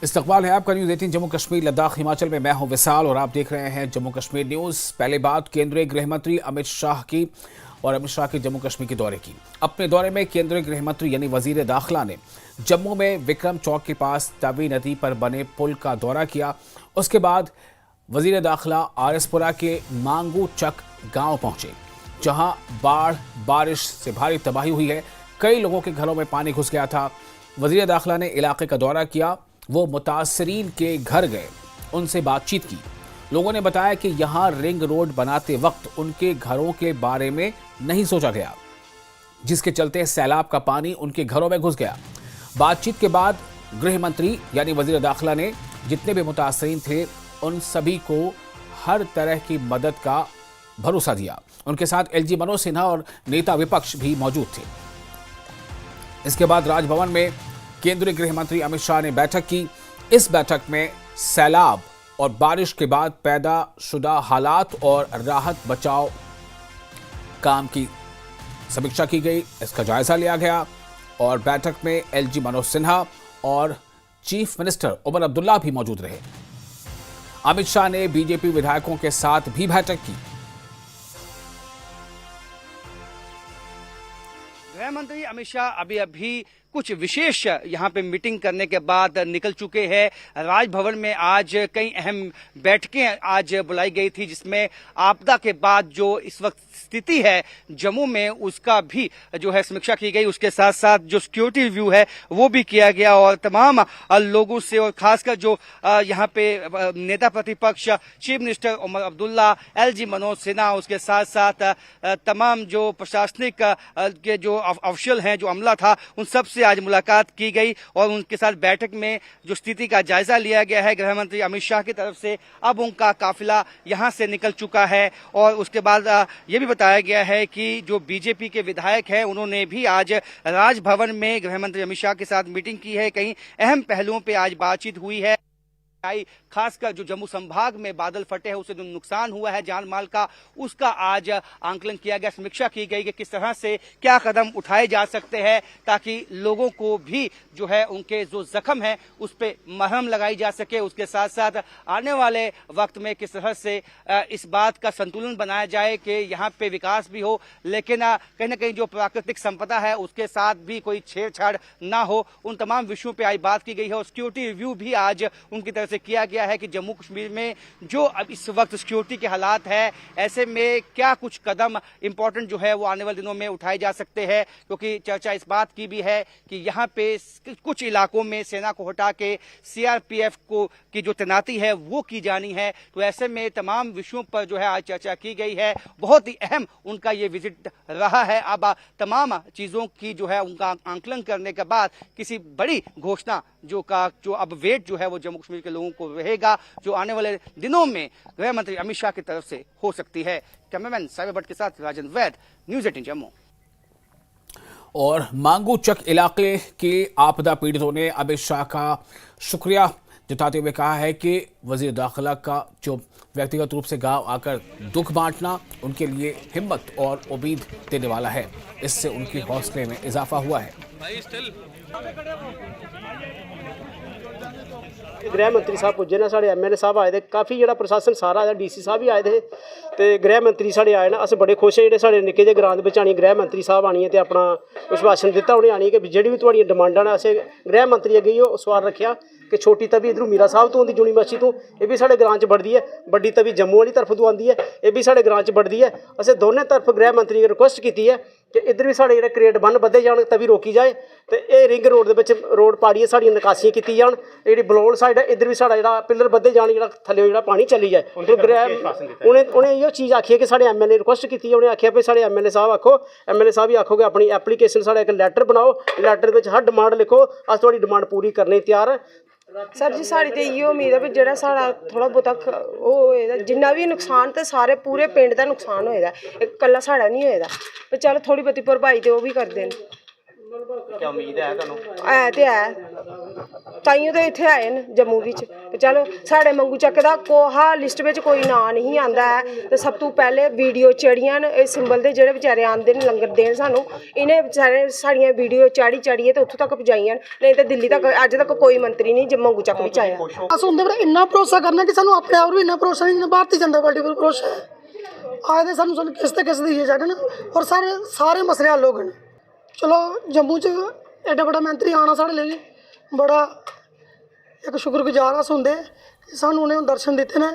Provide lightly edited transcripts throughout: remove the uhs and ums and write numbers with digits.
इस्तकबाल है आपका न्यूज़ 18 जम्मू कश्मीर लद्दाख हिमाचल में। मैं हूं विशाल और आप देख रहे हैं जम्मू कश्मीर न्यूज़। पहले बात केंद्रीय गृह मंत्री अमित शाह की और अमित शाह के जम्मू कश्मीर के दौरे की। अपने दौरे में केंद्रीय गृह मंत्री यानी वजीर दाखिला ने जम्मू में विक्रम चौक के पास तवी नदी पर बने पुल का दौरा किया। उसके बाद वजीर दाखिला आरएसपुरा के मांगू चक गांव पहुंचे, जहां बारिश से भारी तबाही हुई है। कई लोगों के घरों में पानी घुस गया था। वजीर दाखिला ने इलाके का दौरा किया, वो मुतासरीन के घर गए, उनसे बातचीत की। लोगों ने बताया कि यहां रिंग रोड बनाते वक्त उनके घरों के बारे में नहीं सोचा गया, जिसके चलते सैलाब का पानी उनके घरों में घुस गया। बातचीत के बाद गृह मंत्री यानी वजीर दाखिला ने जितने भी मुतासरीन थे उन सभी को हर तरह की मदद का भरोसा दिया। उनके साथ एलजी मनोज सिन्हा और नेता विपक्ष भी मौजूद थे। इसके बाद राजभवन में केंद्रीय गृह मंत्री अमित शाह ने बैठक की। इस बैठक में सैलाब और बारिश के बाद पैदा शुदा हालात और राहत बचाव काम की समीक्षा की गई, इसका जायजा लिया गया। और बैठक में एलजी मनोज सिन्हा और चीफ मिनिस्टर उमर अब्दुल्ला भी मौजूद रहे। अमित शाह ने बीजेपी विधायकों के साथ भी बैठक की। गृह मंत्री अमित शाह अभी कुछ विशेष यहाँ पे मीटिंग करने के बाद निकल चुके हैं। राजभवन में आज कई अहम बैठकें आज बुलाई गई थी, जिसमें आपदा के बाद जो इस वक्त स्थिति है जम्मू में उसका भी जो है समीक्षा की गई। उसके साथ साथ जो सिक्योरिटी रिव्यू है वो भी किया गया और तमाम लोगों से और खासकर जो यहाँ पे नेता प्रतिपक्ष chief minister Omar Abdullah, LG Manoj Sinha, उसके साथ साथ तमाम जो प्रशासनिक के जो ऑफिशियल हैं, जो अमला था, उन सब से आज मुलाकात की गई और उनके साथ बैठक में जो स्थिति का जायजा लिया गया है गृह मंत्री अमित शाह की तरफ से। अब उनका काफिला यहां से निकल चुका है और उसके बाद यह भी बताया गया है कि जो बीजेपी के विधायक हैं उन्होंने भी आज राजभवन में गृह मंत्री अमित शाह के साथ मीटिंग की है। कई अहम पहलुओं पर आज बातचीत हुई है। खासकर जो जम्मू संभाग में बादल फटे हैं, उससे जो नुकसान हुआ है जान माल का, उसका आज आंकलन किया गया, समीक्षा की गई कि किस तरह से क्या कदम उठाए जा सकते हैं ताकि लोगों को भी जो है उनके जो जख्म है उस पर मरहम लगाई जा सके। उसके साथ साथ आने वाले वक्त में किस तरह से इस बात का संतुलन बनाया जाए कि यहाँ पे विकास भी हो, लेकिन कहीं ना कहीं जो प्राकृतिक संपदा है उसके साथ भी कोई छेड़छाड़ ना हो। उन तमाम विषयों पर आज बात की गई है और सिक्योरिटी रिव्यू भी आज उनकी तरफ से किया गया है कि जम्मू कश्मीर में जो अब इस वक्त सिक्योरिटी के हालात है, ऐसे में क्या कुछ कदम इंपॉर्टेंट जो है वो आने वाले दिनों में उठाए जा सकते हैं। क्योंकि चर्चा इस बात की भी है कि यहाँ पे कुछ इलाकों में सेना को हटा के सीआरपीएफ को की जो तैनाती है वो की जानी है। तो ऐसे में तमाम विषयों पर जो है आज चर्चा की गई है। बहुत ही अहम उनका ये विजिट रहा है। अब तमाम चीजों की जो है उनका आंकलन करने के बाद किसी बड़ी घोषणा जो अब वेट जो है वो जम्मू कश्मीर के लोगों को रहेगा, जो आने वाले दिनों में गृह मंत्री अमित शाह की तरफ से हो सकती है। कैमरामैन साइबर भट्ट के साथ राजन वैद, न्यूज़ 18 जम्मू। और मांगू चक इलाके के आपदा पीड़ितों ने अमित शाह का शुक्रिया जताते हुए कहा है कि वजीर दाखिला का जो व्यक्तिगत रूप से गांव आकर दुख बांटना उनके लिए हिम्मत और उम्मीद देने वाला है। इससे उनके हौसले में इजाफा हुआ है। गृह मंत्री साहब पुज्जे ना, साढ़े एमएलए साहब आए थे, काफ़ी जो प्रशासन सारा आया, डीसी साहब भी आए थे ते गृह मंत्री साढ़े आए ना। अस बड़े खुश हैं जो साढ़े निक्के जे ग्रां दे आनी गृह मंत्री साहब आनी है तो अपना विश्वासन दिता उन्हें आनी है कि जी भी तुहाड़ियां डिमांडां ने असें गृह मंत्री अगे ही सवाल रखा कि छोटी तवी इधरों मीरा साहब तो आती यूनीवर्सिटी तो ये भी साढ़े ग्रां च बढ़ती है, बड़ी तवी जम्मू वाली तरफ तो आती है, ये भी साढ़े ग्रां च बढ़ती है। असें दोनों तरफ गृह मंत्री ने रिक्वेस्ट की है कि इधर भी साढ़े क्रेट बन बधे जान, तवी रोकी जाए तो ये रिंग रोड के रोड पाड़िए साड़ियाँ निकासियाँ की जान। जी बलौल साइड है इधर भी साढ़ा जो पिलर बधे जान, जो थले जो पानी चली जाए। तो गृह उन्हें ये चीज़ आखी है कि साढ़े एमएलए रिक्वेस्ट की, उन्हें आख्या भाई साढ़े एमएलए साहब आखो, एमएलए साहब ही आखो कि अपनी एप्लीकेशन साढ़ा एक लैटर बनाओ, लैटर में हर डिमांड लिखो, अस थोड़ी डिमांड पूरी करने तैयार है। सर जी साड़ी तो इयो उम्मीद है भी जेड़ा साड़ा थोड़ा बहुता होएदा, जिन्ना भी नुकसान तो सारे पूरे पिंड का नुकसान होएदा, एक कल्ला साड़ा नहीं होएदा। पर चलो थोड़ी बहुती भरपाई तो वो भी कर देन। क्या उम्मीद है तुहानू? है ते है, ताइयों तो इत्थे आए न जम्मू विच, ਤੇ ਚਲੋ ਸਾਡੇ ਮੰਗੂ ਚੱਕ ਦਾ ਕੋਹਾ ਲਿਸਟ ਵਿੱਚ ਕੋਈ ਨਾਂ ਨਹੀਂ ਆਂਦਾ ਹੈ ਤੇ ਸਭ ਤੋਂ ਪਹਿਲੇ ਵੀਡੀਓ ਚੜੀਆਂ ਨੇ ਇਹ ਸਿੰਬਲ ਦੇ ਜਿਹੜੇ ਵਿਚਾਰੇ ਆਂਦੇ ਨੇ ਲੰਗਰ ਦੇਣ ਸਾਨੂੰ ਇਹਨੇ ਵਿਚਾਰੇ ਸਾਡੀਆਂ ਵੀਡੀਓ ਚਾੜੀਏ ਤੇ ਉੱਥੋਂ ਤੱਕ ਪਹੁੰਚਾਈਆਂ ਨਹੀਂ ਤੇ ਦਿੱਲੀ ਤੱਕ ਅੱਜ ਤੱਕ ਕੋਈ ਮੰਤਰੀ ਨਹੀਂ ਜੇ ਮੰਗੂ ਚੱਕ ਵਿੱਚ ਆਇਆ। ਅਸੀਂ ਉਹਦੇ ਬਾਰੇ ਇੰਨਾ ਭਰੋਸਾ ਕਰਨਾ ਕਿ ਸਾਨੂੰ ਆਪਣੇ ਆਪ ਨੂੰ ਇੰਨਾ ਭਰੋਸਾ ਨਹੀਂ ਜਿੰਨਾ ਭਾਰਤੀ ਜਨਤਾ ਪਾਰਟੀ ਕੋਲ ਭਰੋਸਾ ਹੈ। ਆਏ ਦੇ ਸਾਨੂੰ ਕਿਸ ਤੇ ਕਿਸ ਦੀ ਜਾਣ ਔਰ ਸਾਰੇ ਮਸਲੇ ਹੱਲ ਹੋ ਗਏ। ਚਲੋ ਜੰਮੂ 'ਚ ਐਡਾ बड़ा ਮੰਤਰੀ आना साढ़े लिए बड़ा एक शुक्रगुजार सुनते कि सानू उन्हें दर्शन देते हैं।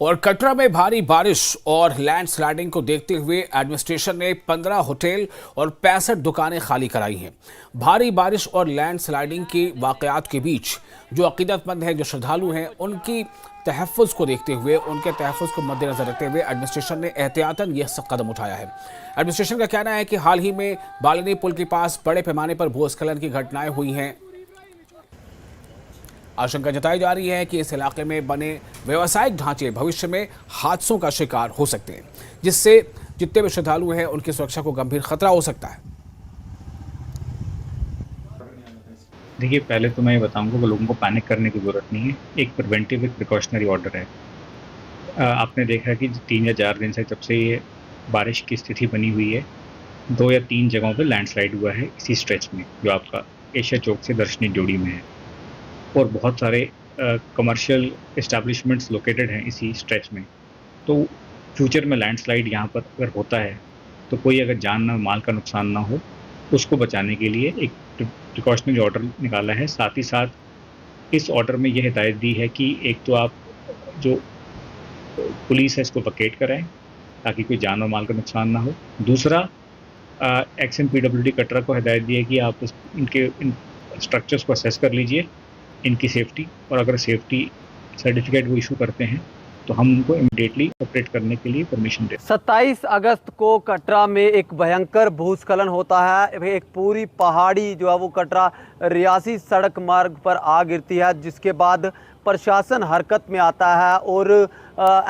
और कटरा में भारी बारिश और लैंडस्लाइडिंग को देखते हुए एडमिनिस्ट्रेशन ने 15 होटल और 65 दुकानें खाली कराई हैं। भारी बारिश और लैंडस्लाइडिंग के वाकयात के बीच जो अकीदतमंद हैं, जो श्रद्धालु हैं, उनकी तहफ़्फ़ुज़ को देखते हुए, उनके तहफ़्फ़ुज़ को मद्देनज़र रखते हुए एडमिनिस्ट्रेशन ने एहतियातन यह कदम उठाया है। एडमिनिस्ट्रेशन का कहना है कि हाल ही में बालिनी पुल के पास बड़े पैमाने पर भूस्खलन की घटनाएं हुई हैं। आशंका जताई जा रही है कि इस इलाके में बने व्यावसायिक ढांचे भविष्य में हादसों का शिकार हो सकते हैं, जिससे जितने भी श्रद्धालु हैं उनकी सुरक्षा को गंभीर खतरा हो सकता है। देखिए, पहले तो मैं ये बताऊंगा कि लोगों को पैनिक करने की ज़रूरत नहीं है। एक प्रिवेंटिव एक प्रिकॉशनरी ऑर्डर है। आपने देखा कि 3 या 4 दिन से जब से ये बारिश की स्थिति बनी हुई है, 2 या 3 जगहों पे लैंडस्लाइड हुआ है इसी स्ट्रेच में, जो आपका एशिया चौक से दर्शनी ड्योढ़ी में है। और बहुत सारे कमर्शियल इस्टेब्लिशमेंट्स लोकेटेड हैं इसी स्ट्रेच में। तो फ्यूचर में लैंडस्लाइड यहाँ पर अगर होता है तो कोई अगर जान ना माल का नुकसान ना हो, उसको बचाने के लिए एक प्रिकॉशनरी ऑर्डर निकाला है। साथ ही साथ इस ऑर्डर में यह हिदायत दी है कि एक तो आप जो पुलिस है इसको वकेट कराएं ताकि कोई जान और माल का नुकसान ना हो। दूसरा, XMPWD कटरा को हिदायत दी है कि आप इन स्ट्रक्चर्स को असेस कर लीजिए, इनकी सेफ्टी, और अगर सेफ्टी सर्टिफिकेट वो इशू करते हैं तो हम उनको इमीडिएटली ऑपरेट करने के लिए परमिशन दें। 27 अगस्त को कटरा में एक भयंकर भूस्खलन होता है। एक पूरी पहाड़ी जो है वो कटरा रियासी सड़क मार्ग पर आ गिरती है, जिसके बाद प्रशासन हरकत में आता है और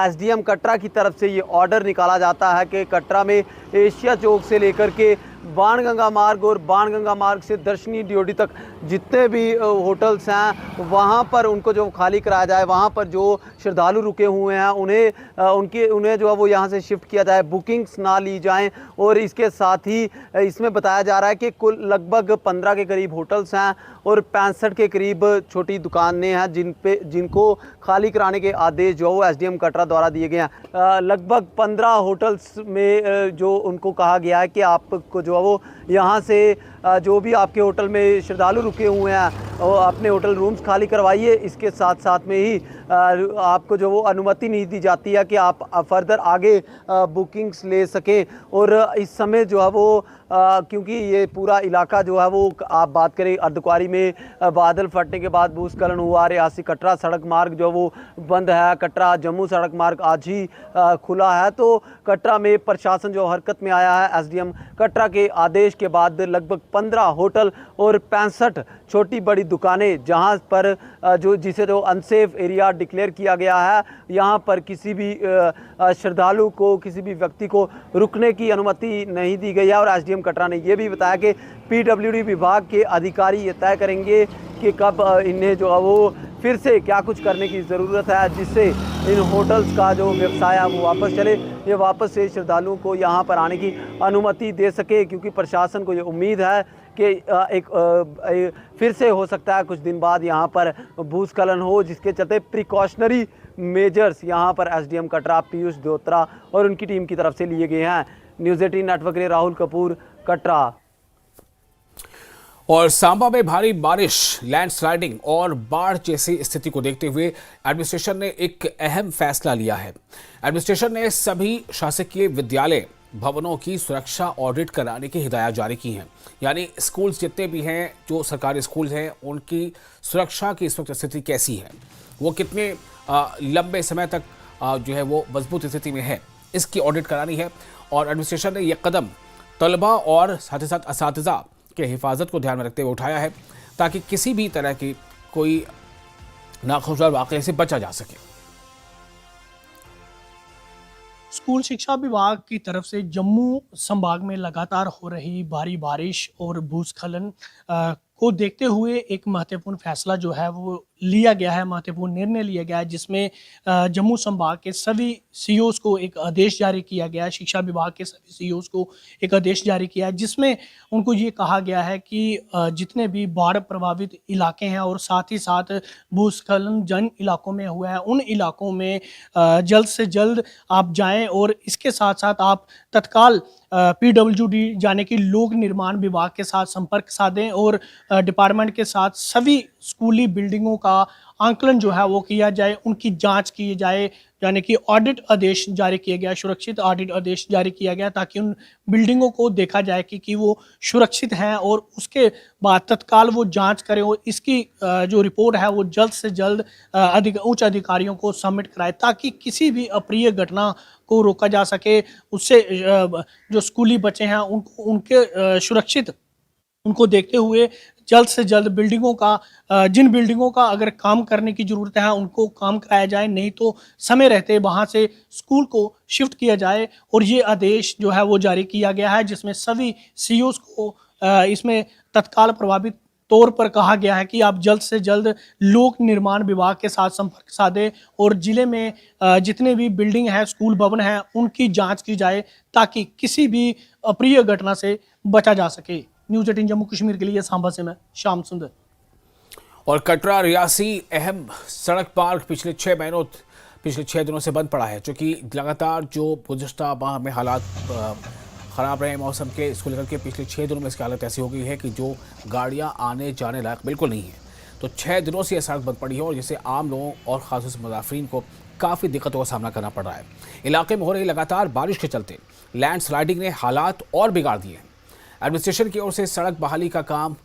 SDM कटरा की तरफ से ये ऑर्डर निकाला जाता है कि कटरा में एशिया चौक से लेकर के बाणगंगा मार्ग और बाणगंगा मार्ग से दर्शनी ड्योढ़ी तक जितने भी होटल्स हैं वहाँ पर उनको जो खाली कराया जाए। वहाँ पर जो श्रद्धालु रुके हुए हैं उन्हें जो है वो यहाँ से शिफ्ट किया जाए, बुकिंग्स ना ली जाएं। और इसके साथ ही इसमें बताया जा रहा है कि कुल लगभग 15 के करीब होटल्स हैं और 65 के करीब छोटी दुकानें हैं जिनको खाली कराने के आदेश जो वो SDM कटरा द्वारा दिए गए हैं। लगभग 15 होटल्स में जो उनको कहा गया है कि आपको जो है वो यहाँ से जो भी आपके होटल में श्रद्धालु रुके हुए हैं और अपने होटल रूम्स खाली करवाइए। इसके साथ साथ में ही आपको जो वो अनुमति नहीं दी जाती है कि आप फर्दर आगे बुकिंग्स ले सकें। और इस समय जो है वो क्योंकि ये पूरा इलाका जो है वो आप बात करें अर्धकुआरी में बादल फटने के बाद भूस्खलन हुआ। रियासी कटरा सड़क मार्ग जो वो बंद है, कटरा जम्मू सड़क मार्ग आज ही खुला है। तो कटरा में प्रशासन जो हरकत में आया है SDM कटरा के आदेश के बाद लगभग 15 होटल और 65 छोटी बड़ी दुकानें जहां पर जिसे जो अनसेफ एरिया डिक्लेयर किया गया है, यहाँ पर किसी भी श्रद्धालु को, किसी भी व्यक्ति को रुकने की अनुमति नहीं दी गई है। और SDM कटरा ने यह भी बताया कि PWD विभाग के अधिकारी ये तय करेंगे कि कब इन्हें जो है वो फिर से क्या कुछ करने की ज़रूरत है जिससे इन होटल्स का जो व्यवसाय है वो वापस चले, ये वापस से श्रद्धालुओं को यहाँ पर आने की अनुमति दे सके। क्योंकि प्रशासन को ये उम्मीद है कि फिर से हो सकता है कुछ दिन बाद यहाँ पर भूस्खलन हो, जिसके चलते प्रिकॉशनरी मेजर्स यहाँ पर SDM कटरा पीयूष धोत्रा और उनकी टीम की तरफ से लिए गए हैं। न्यूज़ 18 नेटवर्क के लिए राहुल कपूर, कटरा। और सांबा में भारी बारिश, लैंडस्लाइडिंग और बाढ़ जैसी स्थिति को देखते हुए एडमिनिस्ट्रेशन ने एक अहम फैसला लिया है। एडमिनिस्ट्रेशन ने सभी शासकीय विद्यालय भवनों की सुरक्षा ऑडिट कराने की हिदायत जारी की हैं। यानी स्कूल्स जितने भी हैं, जो सरकारी स्कूल हैं, उनकी सुरक्षा की इस वक्त स्थिति कैसी है, वो कितने लंबे समय तक जो है वो मजबूत स्थिति में है, इसकी ऑडिट करानी है। और एडमिनिस्ट्रेशन ने यह कदम तलबा और साथ ही साथ असातिज़ा के हिफाजत को ध्यान में रखते हुए उठाया है ताकि किसी भी तरह की कोई नाखुशगवार वाक़ये से बचा जा सके। स्कूल शिक्षा विभाग की तरफ से जम्मू संभाग में लगातार हो रही भारी बारिश और भूस्खलन को देखते हुए एक महत्वपूर्ण फैसला जो है वो लिया गया है, महत्वपूर्ण निर्णय लिया गया है, जिसमें जम्मू संभाग के सभी सीईओज़ को एक आदेश जारी किया गया है। शिक्षा विभाग के सभी सीईओज़ को एक आदेश जारी किया है, जिसमें उनको ये कहा गया है कि जितने भी बाढ़ प्रभावित इलाके हैं और साथ ही साथ भूस्खलन जिन इलाकों में हुआ है, उन इलाकों में जल्द से जल्द आप जाएं और इसके साथ साथ आप तत्काल PWD जाने की लोक निर्माण विभाग के साथ संपर्क साधें और डिपार्टमेंट के साथ सभी स्कूली बिल्डिंगों का आंकलन जो है वो किया जाए, उनकी जांच की जाए, यानी कि ऑडिट आदेश जारी किया गया, सुरक्षित ऑडिट आदेश जारी किया गया, ताकि उन बिल्डिंगों को देखा जाए कि वो सुरक्षित हैं और उसके बाद तत्काल वो जांच करें और इसकी जो रिपोर्ट है वो जल्द से जल्द उच्च अधिकारियों को सबमिट कराए, ताकि किसी भी अप्रिय घटना को रोका जा सके। उससे जो स्कूली बच्चे हैं उनके सुरक्षित उनको देखते हुए जल्द से जल्द बिल्डिंगों का जिन बिल्डिंगों का अगर काम करने की ज़रूरत है उनको काम कराया जाए, नहीं तो समय रहते वहाँ से स्कूल को शिफ्ट किया जाए। और ये आदेश जो है वो जारी किया गया है, जिसमें सभी सीईओज़ को इसमें तत्काल प्रभावित तौर पर कहा गया है कि आप जल्द से जल्द लोक निर्माण विभाग के साथ संपर्क साधें और ज़िले में जितने भी बिल्डिंग हैं, स्कूल भवन हैं, उनकी जांच की जाए, ताकि किसी भी अप्रिय घटना से बचा जा सके। न्यूज़ 18 जम्मू कश्मीर के लिए सांबा से मैं श्याम सुंदर। और कटरा रियासी अहम सड़क मार्ग पिछले 6 दिनों से बंद पड़ा है, क्योंकि लगातार जो गुज़श्ता माह में हालात ख़राब रहे मौसम के, इसको लेकर के पिछले 6 दिनों में इसकी हालत ऐसी हो गई है कि जो गाड़ियां आने जाने लायक बिल्कुल नहीं है। तो 6 दिनों से यह सड़क बंद पड़ी है और जिससे आम लोगों और ख़ासतौर से मुसाफिरीन को काफ़ी दिक्कतों का सामना करना पड़ रहा है। इलाके में हो रही लगातार बारिश के चलते लैंडस्लाइडिंग ने हालात और बिगाड़ दिए हैं। एडमिनिस्ट्रेशन की ओर से सड़क बहाली का काम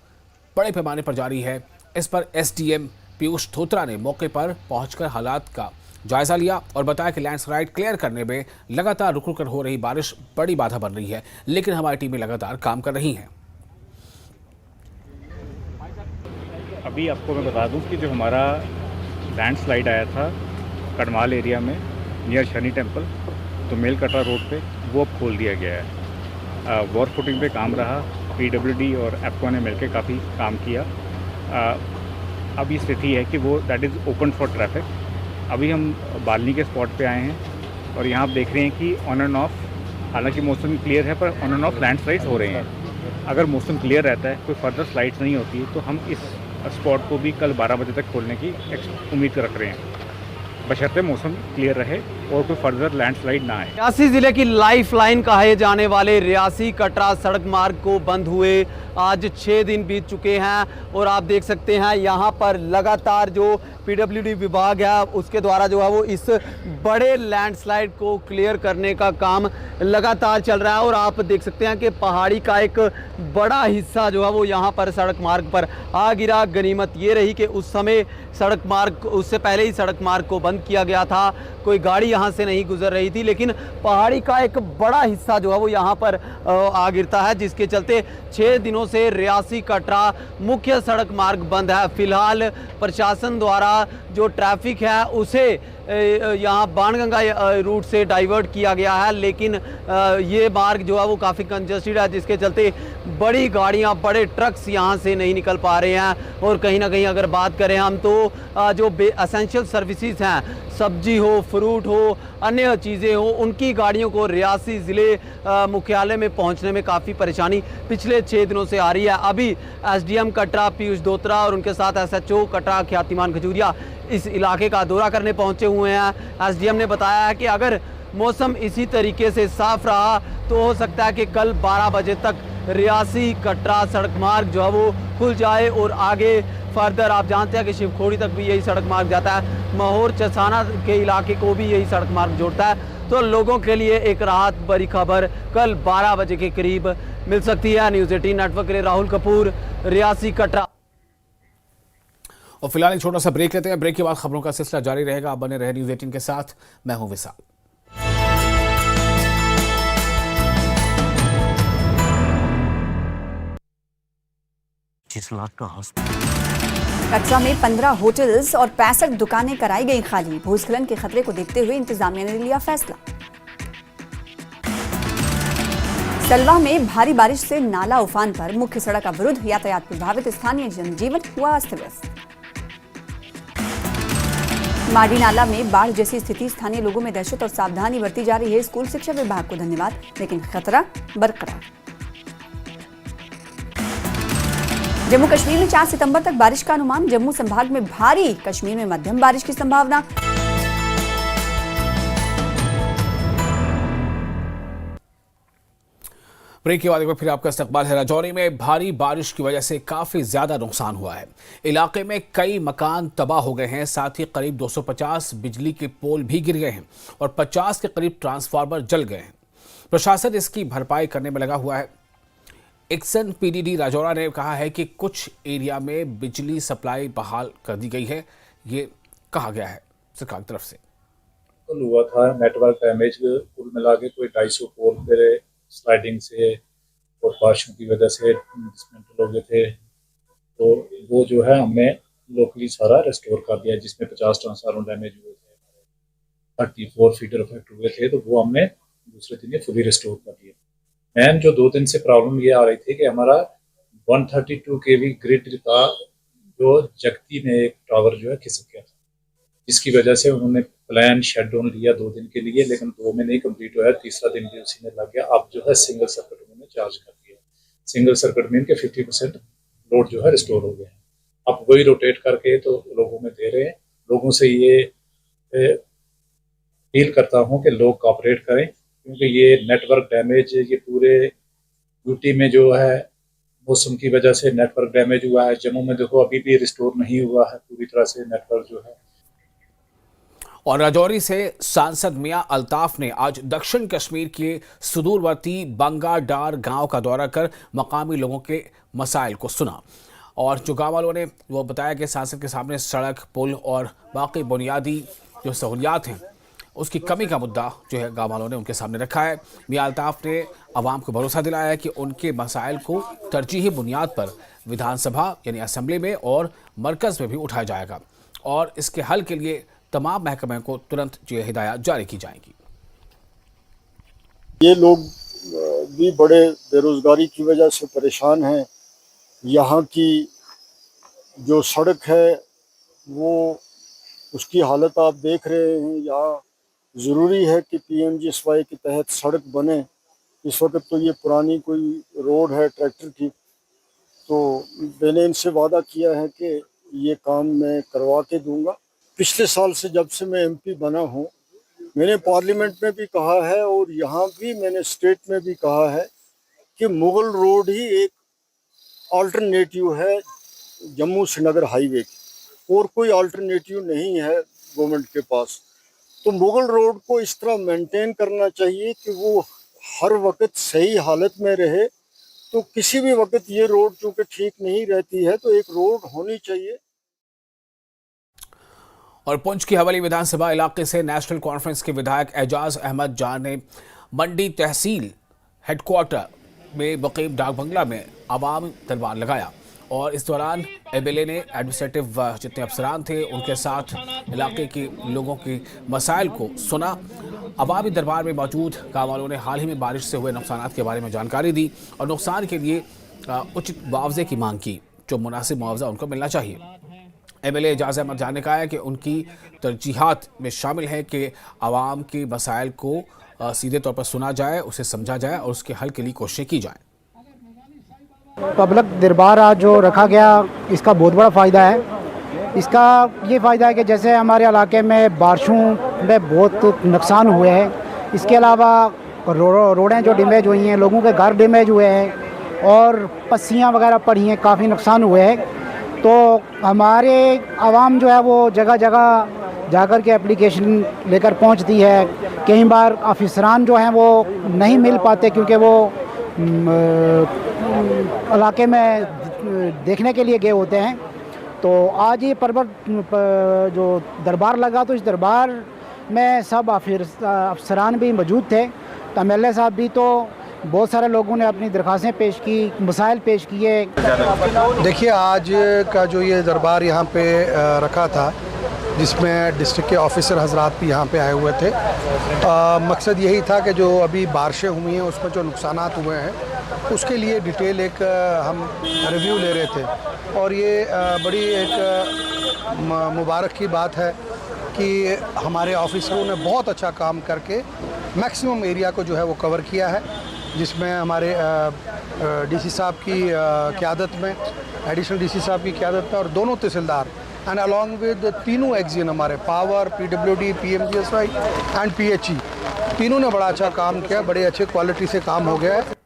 बड़े पैमाने पर जारी है। इस पर SDM पीयूष धोत्रा ने मौके पर पहुंचकर हालात का जायजा लिया और बताया कि लैंडस्लाइड क्लियर करने में लगातार रुक कर हो रही बारिश बड़ी बाधा बन रही है, लेकिन हमारी टीमें लगातार काम कर रही हैं। अभी आपको मैं बता दूं कि जो हमारा लैंडस्लाइड आया था कड़माल एरिया में नियर शनि टेम्पल, तो मेल कटरा रोड पे, वो अब खोल दिया गया है। वॉर फुटिंग पे काम रहा, PWD और एप्को ने मिलकर काफ़ी काम किया। अभी स्थिति है कि वो that is open for traffic. अभी हम बालनी के स्पॉट पे आए हैं और यहाँ आप देख रहे हैं कि ऑन एंड ऑफ, हालांकि मौसम क्लियर है, पर ऑन एंड ऑफ लैंडस्लाइड्स हो रहे हैं। अगर मौसम क्लियर रहता है, कोई फर्दर स्लाइड्स नहीं होती, तो हम इस स्पॉट को भी कल 12 बजे तक खोलने की उम्मीद रख रहे हैं, बशर्ते मौसम क्लियर रहे और कोई फर्दर लैंडस्लाइड ना आए। रियासी जिले की लाइफलाइन कहे जाने वाले रियासी कटरा सड़क मार्ग को बंद हुए आज 6 दिन बीत चुके हैं और आप देख सकते हैं यहाँ पर लगातार जो PWD विभाग है उसके द्वारा जो है वो इस बड़े लैंडस्लाइड को क्लियर करने का काम लगातार चल रहा है। और आप देख सकते हैं कि पहाड़ी का एक बड़ा हिस्सा जो है वो यहाँ पर सड़क मार्ग पर आ गिरा। गनीमत ये रही कि उस समय सड़क मार्ग, उससे पहले ही सड़क मार्ग को बंद किया गया था, कोई गाड़ी यहाँ से नहीं गुजर रही थी, लेकिन पहाड़ी का एक बड़ा हिस्सा जो है वो यहाँ पर आ गिरता है, जिसके चलते 6 दिनों से रियासी कटरा मुख्य सड़क मार्ग बंद है। फिलहाल प्रशासन द्वारा जो ट्रैफिक है उसे यहाँ बाणगंगा रूट से डाइवर्ट किया गया है, लेकिन ये मार्ग जो है वो काफ़ी कंजस्टेड है, जिसके चलते बड़ी गाड़ियाँ, बड़े ट्रक्स यहाँ से नहीं निकल पा रहे हैं। और कहीं ना कहीं अगर बात करें हम तो जो एसेंशियल सर्विसेज हैं, सब्जी हो, फ्रूट हो, अन्य चीज़ें हो, उनकी गाड़ियों को रियासी ज़िले मुख्यालय में पहुंचने में काफ़ी परेशानी पिछले 6 दिनों से आ रही है। अभी SDM कटरा पीयूष धोत्रा और उनके साथ SHO कटरा ख्यातिमान खजूरिया इस इलाके का दौरा करने पहुंचे हुए हैं। SDM ने बताया है कि अगर मौसम इसी तरीके से साफ रहा तो हो सकता है कि कल 12 बजे तक रियासी कटरा सड़क मार्ग जो है वो खुल जाए और आगे फर्दर आप जानते हैं कि शिवखोड़ी तक भी यही सड़क मार्ग जाता है, महौर चसाना के इलाके को भी यही सड़क मार्ग जोड़ता है। तो लोगों के लिए एक राहत भरी खबर कल 12 बजे के करीब मिल सकती है। न्यूज़ 18 नेटवर्क के लिए राहुल कपूर, रियासी कटरा। और फिलहाल एक छोटा सा ब्रेक लेते हैं। ब्रेक के बाद खबरों का सिलसिला जारी रहेगा। आप बने रहे न्यूज़ 18 के साथ। मैं हूं विशाल। कटरा में 15 होटल्स और 65 दुकानें कराई गई खाली। भूस्खलन के खतरे को देखते हुए इंतजामिया ने लिया फैसला। सलवा में भारी बारिश से नाला उफान पर, मुख्य सड़क अवरुद्ध, यातायात प्रभावित, स्थानीय जनजीवन हुआ अस्त व्यस्त। माडी नाला में बाढ़ जैसी स्थिति, स्थानीय लोगों में दहशत और सावधानी बरती जा रही है। स्कूल शिक्षा विभाग को धन्यवाद, लेकिन खतरा बरकरार। जम्मू कश्मीर में 4 सितंबर तक बारिश का अनुमान, जम्मू संभाग में भारी, कश्मीर में मध्यम बारिश की संभावना। ब्रेक के बाद एक बार फिर आपका इस्तकबाल है। राजौरी में भारी बारिश की वजह से काफी ज्यादा नुकसान हुआ है। इलाके में कई मकान तबाह हो गए हैं, साथ ही करीब 250 बिजली के पोल भी गिर गए हैं और 50 के करीब ट्रांसफार्मर जल गए हैं। प्रशासन इसकी भरपाई करने में लगा हुआ है। एक्सन पीडीडी राजौरा ने कहा है कि कुछ एरिया में बिजली सप्लाई बहाल कर दी गई है। ये कहा गया है सरकार की तरफ से। हुआ था नेटवर्क डैमेज, कुल मिला के कोई 250 पोल गिरे स्लाइडिंग से और बारिशों की वजह से डिसमेंटल हो गए थे। तो वो जो है हमने लोकली सारा रेस्टोर कर दिया, जिसमें 50 ट्रांसफार्मर डैमेज हुए थे, 34 फीडर अफेक्ट हुए थे, तो वो हमने दूसरे दिन फुली रेस्टोर कर दिया। मैन जो 2 दिन से प्रॉब्लम ये आ रही थी कि हमारा 132 kV ग्रिड का जो जगती में एक टावर जो है खिसक गया था, जिसकी वजह से उन्होंने प्लान शट डाउन लिया 2 दिन के लिए, लेकिन 2 में नहीं कंप्लीट हुआ। तीसरा दिन भी उसी में लग गया। अब जो है सिंगल सर्किट उन्होंने चार्ज कर दिया। सिंगल सर्किट में के 50% लोड जो है रिस्टोर हो गया है। अब वही रोटेट करके तो लोगों में दे रहे हैं। लोगों से ये अपील करता हूँ कि लोग कोऑपरेट करें, क्योंकि ये नेटवर्क डैमेज ये पूरे यूटी में जो है मौसम की वजह से नेटवर्क डैमेज हुआ है। जम्मू में देखो अभी भी रिस्टोर नहीं हुआ है पूरी तरह से नेटवर्क जो है। और राजौरी से सांसद मियां अल्ताफ ने आज दक्षिण कश्मीर के सुदूरवर्ती बंगा डार गांव का दौरा कर मकामी लोगों के मसाइल को सुना। और जो गांव वालों ने वो बताया कि सांसद के सामने सड़क, पुल और बाकी बुनियादी जो सहूलियात हैं उसकी कमी का मुद्दा जो है गांव वालों ने उनके सामने रखा है। मियां अल्ताफ ने आवाम को भरोसा दिलाया कि उनके मसाइल को तरजीही बुनियाद पर विधानसभा यानी असेंबली में और मरकज में भी उठाया जाएगा और इसके हल के लिए तमाम महकमे को तुरंत जो हिदायत जारी की जाएगी। ये लोग भी बड़े बेरोजगारी की वजह से परेशान हैं। यहाँ की जो सड़क है वो उसकी हालत आप देख रहे हैं। यहाँ ज़रूरी है कि PMGSY के तहत सड़क बने। इस वक्त तो ये पुरानी कोई रोड है ट्रैक्टर की, तो मैंने इनसे वादा किया है कि ये काम मैं करवा के दूंगा। पिछले साल से जब से मैं MP बना हूँ, मैंने पार्लियामेंट में भी कहा है और यहाँ भी मैंने स्टेट में भी कहा है कि मुगल रोड ही एक अल्टरनेटिव है जम्मू श्रीनगर हाईवे की, और कोई अल्टरनेटिव नहीं है गवर्नमेंट के पास। तो मुगल रोड को इस तरह मेंटेन करना चाहिए कि वो हर वक्त सही हालत में रहे। तो किसी भी वक्त ये रोड चूँकि ठीक नहीं रहती है, तो एक रोड होनी चाहिए। और पुंछ की हवेली विधानसभा इलाके से नेशनल कॉन्फ्रेंस के विधायक एजाज अहमद जान ने मंडी तहसील हेडक्वार्टर में वकीफ डाक बंगला में आवाम दरबार लगाया और इस दौरान MLA ने एडमिनिस्ट्रेटिव जितने अफसरान थे उनके साथ इलाके के लोगों के मसाइल को सुना। अवामी दरबार में मौजूद गाँव वालों ने हाल ही में बारिश से हुए नुकसान के बारे में जानकारी दी और नुकसान के लिए उचित मुआवजे की मांग की, जो मुनासिब मुआवजा उनको मिलना चाहिए। MLA एजाज अहमद जान ने कहा है कि उनकी तरजीहात में शामिल है कि आवाम के मसाइल को सीधे तौर पर सुना जाए, उसे समझा जाए और उसके हल के लिए कोशिशें की जाएं। पब्लिक दरबार आज जो रखा गया, इसका बहुत बड़ा फ़ायदा है। इसका ये फ़ायदा है कि जैसे हमारे इलाके में बारिशों में बहुत नुकसान हुए हैं, इसके अलावा रोडें जो डैमेज हुई हैं, लोगों के घर डैमेज हुए हैं और पस्सियाँ वगैरह पड़ी हैं, काफ़ी नुकसान हुए हैं। तो हमारे आवाम जो है वो जगह जगह जाकर के एप्लीकेशन लेकर पहुंचती है। कई बार अफसरान जो हैं वो नहीं मिल पाते क्योंकि वो इलाके में देखने के लिए गए होते हैं। तो आज ये जो दरबार लगा, तो इस दरबार में सब अफसरान भी मौजूद थे, तो MLA साहब भी, तो बहुत सारे लोगों ने अपनी दरख्वास्तें पेश की, मसाइल पेश किए। देखिए आज का जो ये दरबार यहाँ पे रखा था, जिसमें डिस्ट्रिक्ट के ऑफिसर हजरात भी यहाँ पे आए हुए थे। मकसद यही था कि जो अभी बारिशें हुई हैं उसमें जो नुकसानात हुए हैं उसके लिए डिटेल एक हम रिव्यू ले रहे थे। और ये बड़ी एक मुबारक की बात है कि हमारे ऑफिसरों ने बहुत अच्छा काम करके मैक्सिमम एरिया को जो है वो कवर किया है, जिसमें हमारे डीसी साहब की क़यादत में, एडिशनल डीसी साहब की क़यादत में और दोनों तहसीलदार एंड अलॉन्ग विद तीनों एक्जियन हमारे power, PWD, PMGSY and PHE, तीनों ने बड़ा अच्छा काम किया, बड़े अच्छे क्वालिटी से काम हो गया है।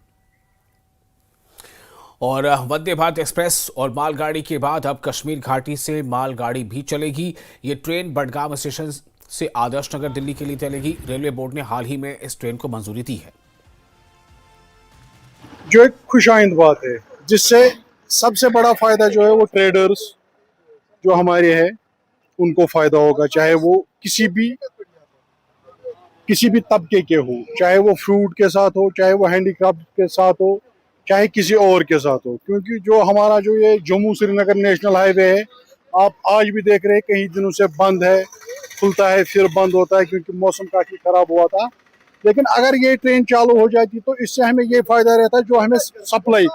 और वंदे भारत एक्सप्रेस और मालगाड़ी के बाद अब कश्मीर घाटी से मालगाड़ी भी चलेगी। ये ट्रेन बडगाम स्टेशन से आदर्श नगर दिल्ली के लिए चलेगी। रेलवे बोर्ड ने हाल ही में इस ट्रेन को मंजूरी दी है, जो एक खुशाइंद बात है, जिससे सबसे बड़ा फ़ायदा जो है वो ट्रेडर्स जो हमारे हैं उनको फ़ायदा होगा, चाहे वो किसी भी तबके के हो, चाहे वो फ्रूट के साथ हो, चाहे वो हैंडीक्राफ्ट के साथ हो, चाहे किसी और के साथ हो। क्योंकि जो हमारा जो ये जम्मू श्रीनगर नेशनल हाईवे है, आप आज भी देख रहे हैं कई दिनों से बंद है, खुलता है फिर बंद होता है क्योंकि मौसम काफ़ी ख़राब हुआ था। लेकिन अगर ये ट्रेन चालू हो जाती तो इससे हमें ये फ़ायदा रहता है, जो हमें सप्लाई,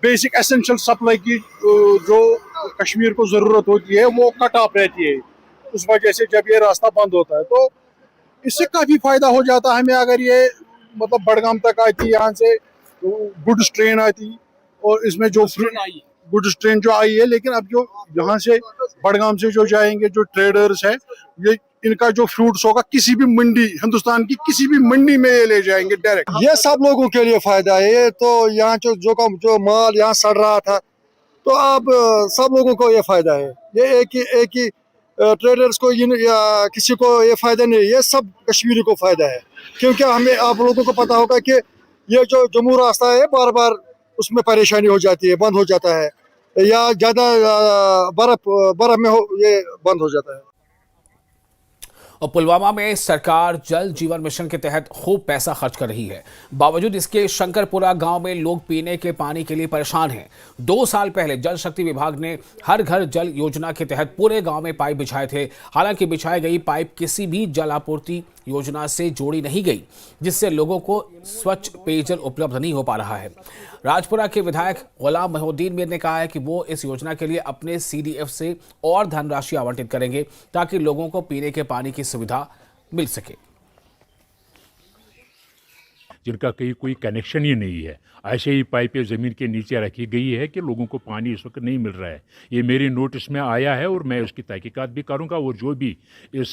बेसिक एसेंशियल सप्लाई की जो कश्मीर को ज़रूरत होती है वो कट ऑफ रहती है। उस वजह से जब ये रास्ता बंद होता है तो इससे काफ़ी फ़ायदा हो जाता है हमें। अगर ये मतलब बडगाम तक आती, यहाँ से गुड्स ट्रेन आती और इसमें जो गुड्स ट्रेन जो आई है, लेकिन अब जो यहाँ से बडगाम से जो जाएंगे जो ट्रेडर्स हैं, ये इनका जो फ्रूट्स होगा किसी भी मंडी, हिंदुस्तान की किसी भी मंडी में ये ले जाएंगे डायरेक्ट। ये सब लोगों के लिए फायदा है। ये तो यहाँ जो माल यहाँ सड़ रहा था, तो अब सब लोगों को ये फायदा है। ये एक ही ट्रेडर्स को या किसी को ये फायदा नहीं, ये सब कश्मीरी को फायदा है। क्योंकि हमें आप लोगों को पता होगा कि ये जो जम्मू रास्ता है बार बार उसमें परेशानी हो जाती है, बंद हो जाता है, या ज़्यादा बर्फ में ये बंद हो जाता है। और पुलवामा में सरकार जल जीवन मिशन के तहत खूब पैसा खर्च कर रही है। बावजूद इसके शंकरपुरा गांव में लोग पीने के पानी के लिए परेशान हैं। 2 साल पहले जल शक्ति विभाग ने हर घर जल योजना के तहत पूरे गांव में पाइप बिछाए थे। हालांकि बिछाई गई पाइप किसी भी जल आपूर्ति योजना से जोड़ी नहीं गई, जिससे लोगों को स्वच्छ पेयजल उपलब्ध नहीं हो पा रहा है। राजपुरा के विधायक गुलाम मोहिउद्दीन मीर ने कहा है कि वो इस योजना के लिए अपने CDF से और धनराशि आवंटित करेंगे ताकि लोगों को पीने के पानी की सुविधा मिल सके। जिनका कहीं कोई कनेक्शन ही नहीं है, ऐसे ही पाइपें ज़मीन के नीचे रखी गई है कि लोगों को पानी इस वक्त नहीं मिल रहा है। ये मेरी नोटिस में आया है और मैं उसकी तहकीकात भी करूंगा। और जो भी इस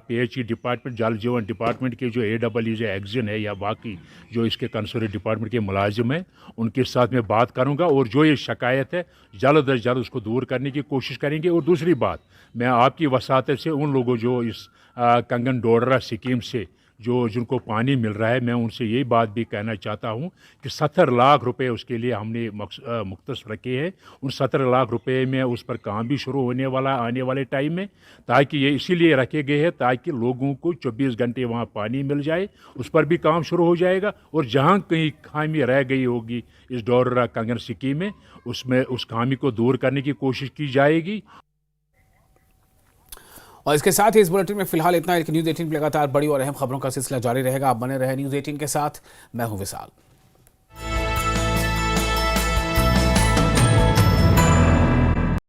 PHE डिपार्टमेंट, जल जीवन डिपार्टमेंट के जो AEE एक्शन है या बाकी जो इसके कंसर्न डिपार्टमेंट के मुलाजिम हैं, उनके साथ मैं बात करूँगा और जो ये शिकायत है जल्द अज जल्द उसको दूर करने की कोशिश करेंगे। और दूसरी बात, मैं आपकी वसात से उन लोगों जो इस कंगन डोडरा स्कीम से जिनको पानी मिल रहा है, मैं उनसे यही बात भी कहना चाहता हूं कि 70 लाख रुपए उसके लिए हमने मुख्तस रखे हैं। उन 70 लाख रुपए में उस पर काम भी शुरू होने वाला आने वाले टाइम में, ताकि ये इसीलिए रखे गए हैं ताकि लोगों को 24 घंटे वहां पानी मिल जाए। उस पर भी काम शुरू हो जाएगा। और जहां कहीं खामी रह गई होगी इस डोडरा कंगन स्कीम में, उसमें उस खामी को दूर करने की कोशिश की जाएगी। और इसके साथ ही इस बुलेटिन में फिलहाल इतना। न्यूज़ 18 लगातार बड़ी और अहम खबरों का सिलसिला जारी रहेगा। आप बने रहे न्यूज़ 18 के साथ। मैं हूं विशाल।